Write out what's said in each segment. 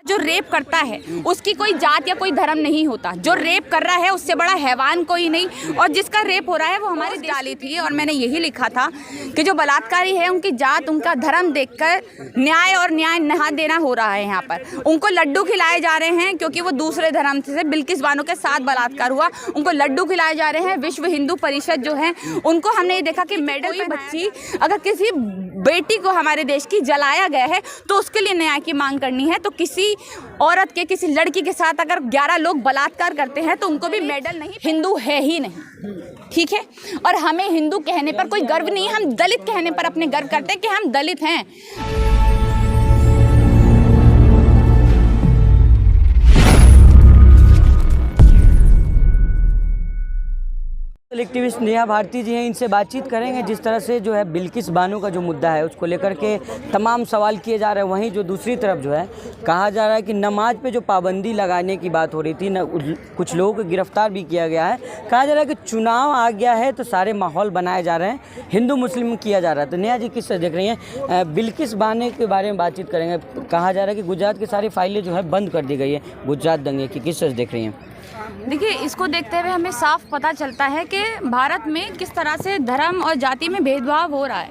जो रेप करता है उसकी कोई जात या कोई धर्म नहीं होता। जो रेप कर रहा है उससे बड़ा हैवान कोई नहीं। और जिसका रेप हो रहा है वो हमारी डाली थी और मैंने यही लिखा था कि जो बलात्कारी है उनकी जात उनका धर्म देखकर न्याय और न्याय नहा देना हो रहा है। यहाँ पर उनको लड्डू खिलाए जा रहे हैं क्योंकि वो दूसरे धर्म से बिल्किस बानो के साथ बलात्कार हुआ, उनको लड्डू खिलाए जा रहे हैं। विश्व हिंदू परिषद जो है उनको हमने ये देखा कि मेडल बच्ची अगर किसी बेटी को हमारे देश की जलाया गया है तो उसके लिए न्याय की मांग करनी है। तो किसी औरत के किसी लड़की के साथ अगर 11 लोग बलात्कार करते हैं तो उनको भी मेडल नहीं, हिंदू है ही नहीं, ठीक है। और हमें हिंदू कहने पर कोई गर्व नहीं है, हम दलित कहने पर अपने गर्व करते हैं कि हम दलित हैं। एक्टिविस्ट नेहा भारती जी हैं, इनसे बातचीत करेंगे। जिस तरह से जो है बिल्किस बानो का जो मुद्दा है उसको लेकर के तमाम सवाल किए जा रहे हैं, वहीं जो दूसरी तरफ जो है कहा जा रहा है कि नमाज पे जो पाबंदी लगाने की बात हो रही थी, कुछ लोगों को गिरफ्तार भी किया गया है। कहा जा रहा है कि चुनाव आ गया है तो सारे माहौल बनाए जा रहे हैं, हिंदू मुस्लिम किया जा रहा है। तो नेहा जी किस तरह देख रही हैं? बिल्किस बानो के बारे में बातचीत करेंगे। कहा जा रहा है कि गुजरात की सारी फाइलें जो है बंद कर दी गई है गुजरात दंगे की, किस तरह से देख रही हैं? देखिए, इसको देखते हुए हमें साफ पता चलता है कि भारत में किस तरह से धर्म और जाति में भेदभाव हो रहा है।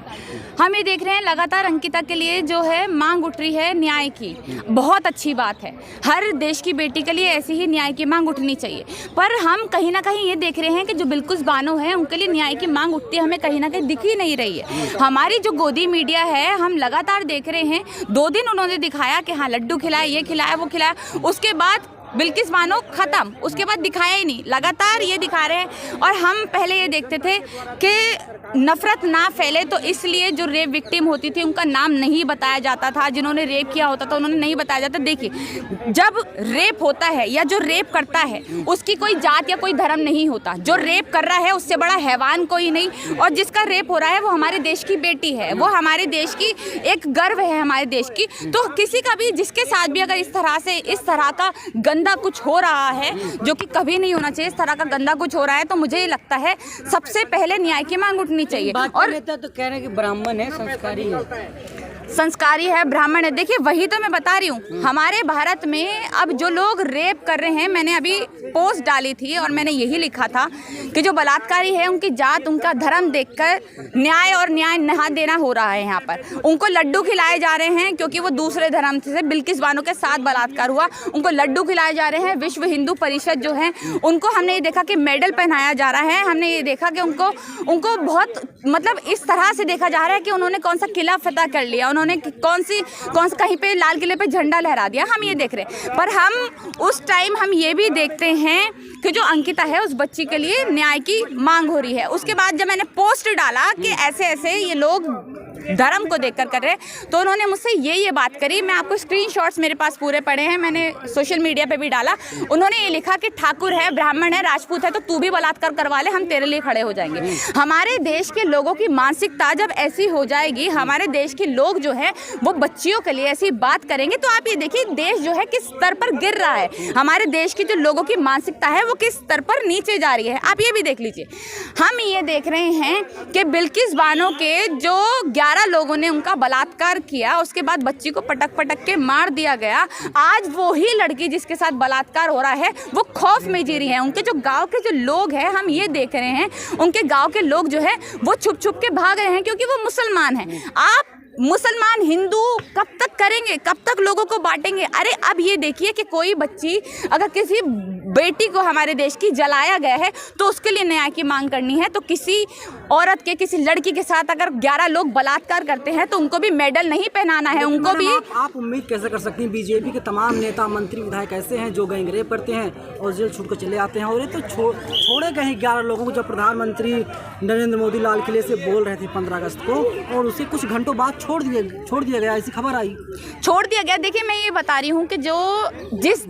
हम ये देख रहे हैं लगातार अंकिता के लिए जो है मांग उठ रही है न्याय की, बहुत अच्छी बात है। हर देश की बेटी के लिए ऐसी ही न्याय की मांग उठनी चाहिए। पर हम कहीं ना कहीं ये देख रहे हैं कि जो बिल्किस बानो है उनके लिए न्याय की मांग उठती हमें कहीं ना कहीं दिख ही नहीं रही है। हमारी जो गोदी मीडिया है हम लगातार देख रहे हैं, 2 दिन उन्होंने दिखाया कि हाँ लड्डू खिलाया, ये खिलाया, वो खिलाया, उसके बाद बिल्किस बानो खत्म, उसके बाद दिखाया ही नहीं। लगातार ये दिखा रहे हैं। और हम पहले ये देखते थे कि नफरत ना फैले तो इसलिए जो रेप विक्टिम होती थी उनका नाम नहीं बताया जाता था, जिन्होंने रेप किया होता था उन्होंने नहीं बताया जाता। देखिए, जब रेप होता है या जो रेप करता है उसकी कोई जात या कोई धर्म नहीं होता। जो रेप कर रहा है उससे बड़ा हैवान कोई नहीं। और जिसका रेप हो रहा है वो हमारे देश की बेटी है, वो हमारे देश की एक गर्व है हमारे देश की। तो किसी का भी जिसके साथ भी अगर इस तरह का गंदा कुछ हो रहा है जो कि कभी नहीं होना चाहिए, इस तरह का गंदा कुछ हो रहा है, तो मुझे ये लगता है सबसे पहले न्याय की मांग उठनी चाहिए। और नेता तो कह रहे हैं कि ब्राह्मण है, संस्कारी है, ब्राह्मण है। देखिए, वही तो मैं बता रही हूँ। हमारे भारत में अब जो लोग रेप कर रहे हैं, मैंने अभी पोस्ट डाली थी और मैंने यही लिखा था कि जो बलात्कारी है उनकी जात उनका धर्म देखकर न्याय और न्याय नहा देना हो रहा है। यहाँ पर उनको लड्डू खिलाए जा रहे हैं क्योंकि वो दूसरे धर्म से बिल्किस बानो के साथ बलात्कार हुआ, उनको लड्डू खिलाए जा रहे हैं। विश्व हिंदू परिषद जो है उनको हमने ये देखा कि मेडल पहनाया जा रहा है। हमने ये देखा कि उनको बहुत मतलब इस तरह से देखा जा रहा है कि उन्होंने कौन सा किला फतह कर लिया, उन्होंने कौन सी कहीं पे लाल किले पे झंडा लहरा दिया, हम ये देख रहे हैं। पर हम उस टाइम हम ये भी देखते हैं कि जो अंकिता है उस बच्ची के लिए न्याय की मांग हो रही है। उसके बाद जब मैंने पोस्ट डाला कि ऐसे ऐसे ये लोग धर्म को देखकर कर रहे हैं तो उन्होंने मुझसे ये बात करी। मैं आपको स्क्रीनशॉट्स मेरे पास पूरे पड़े हैं, मैंने सोशल मीडिया पे भी डाला। उन्होंने ये लिखा कि ठाकुर है, ब्राह्मण है, राजपूत है तो तू भी बलात्कार करवा ले, हम तेरे लिए खड़े हो जाएंगे। हमारे देश के लोगों की मानसिकता जब ऐसी हो जाएगी, हमारे देश के लोग जो है वो बच्चियों के लिए ऐसी बात करेंगे, तो आप ये देखिए देश जो है किस स्तर पर गिर रहा है। हमारे देश की जो लोगों की मानसिकता है वो किस स्तर पर नीचे जा रही है, आप ये भी देख लीजिए। हम ये देख रहे हैं कि बिल्किस बानो के जो 11 लोगों ने उनका बलात्कार किया, उसके बाद बच्ची को पटक के मार दिया गया। आज वो ही लड़की जिसके साथ बलात्कार हो रहा है वो खौफ में जी रही है। उनके जो गांव के जो लोग हैं, हम ये देख रहे हैं उनके गांव के लोग जो है वो छुप के भाग रहे हैं क्योंकि वो मुसलमान हैं। आप मुसलमान हिंदू कब तक करेंगे, कब तक लोगों को बांटेंगे? अरे अब ये देखिए कि कोई बच्ची अगर किसी बेटी को हमारे देश की जलाया गया है तो उसके लिए न्याय की मांग करनी है। तो किसी औरत के किसी लड़की के साथ अगर 11 लोग बलात्कार करते हैं तो उनको भी मेडल नहीं पहनाना है, उनको भी। आप उम्मीद कैसे कर सकती हैं बीजेपी के तमाम नेता मंत्री विधायक ऐसे हैं जो गैंग रेप करते हैं और जेल छूट कर चले आते हैं, और ये तो छोड़े गए 11 लोगों को। जब प्रधानमंत्री नरेंद्र मोदी लाल किले से बोल रहे थे 15 अगस्त को, और उसे कुछ घंटों बाद छोड़ दिया गया, ऐसी खबर आई। छोड़ दिया गया। देखिए, मैं ये बता रही हूँ कि जिस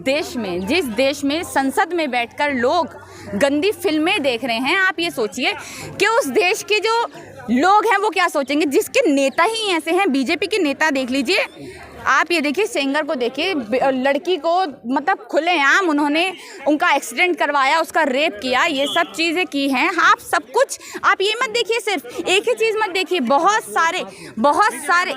देश में संसद में बैठकर लोग गंदी फिल्में देख रहे हैं, आप ये सोचिए कि उस देश के जो लोग हैं वो क्या सोचेंगे, जिसके नेता ही ऐसे हैं। बीजेपी के नेता देख लीजिए, आप ये देखिए, सेंगर को देखिए, लड़की को मतलब खुलेआम उन्होंने उनका एक्सीडेंट करवाया, उसका रेप किया, ये सब चीज़ें की हैं। आप सब कुछ, आप ये मत देखिए, सिर्फ एक ही चीज़ मत देखिए, बहुत सारे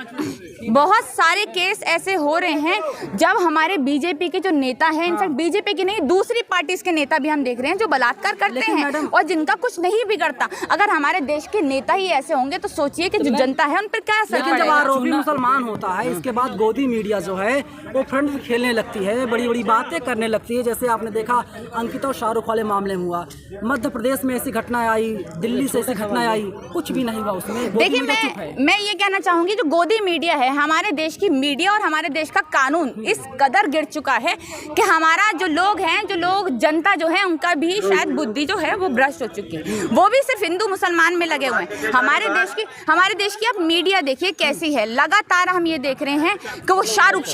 बहुत सारे केस ऐसे हो रहे हैं जब हमारे बीजेपी के जो नेता हैं, इनफैक्ट बीजेपी की नहीं दूसरी पार्टीज के नेता भी हम देख रहे हैं जो बलात्कार करते हैं और जिनका कुछ नहीं बिगड़ता। अगर हमारे देश के नेता ही ऐसे होंगे तो सोचिए कि जो जनता है उन पर क्या असर लेकिन जब पड़ेगा। आरोपी मुसलमान होता है, इसके बाद गोदी मीडिया जो है वो फ्रंट में खेलने लगती है, बड़ी बड़ी बातें करने लगती है। जैसे आपने देखा अंकिता और शाहरुख वाले मामले में हुआ, मध्य प्रदेश में ऐसी घटनाएं आई, दिल्ली से ऐसी घटनाएं आई, कुछ भी नहीं हुआ उसमें। देखिए मैं ये कहना चाहूंगी जो गोदी मीडिया है, हमारे देश की मीडिया और हमारे देश का कानून इस कदर गिर चुका है कि हमारा जो लोग हैं, जो लोग जनता जो है उनका भी शायद बुद्धि जो है वो भ्रष्ट हो चुकी है। वो भी सिर्फ हिंदू मुसलमान में लगे हुए हैं। हमारे देश की आप मीडिया देखिए कैसी है। लगातार हम ये देख रहे हैं कि वो शाहरुख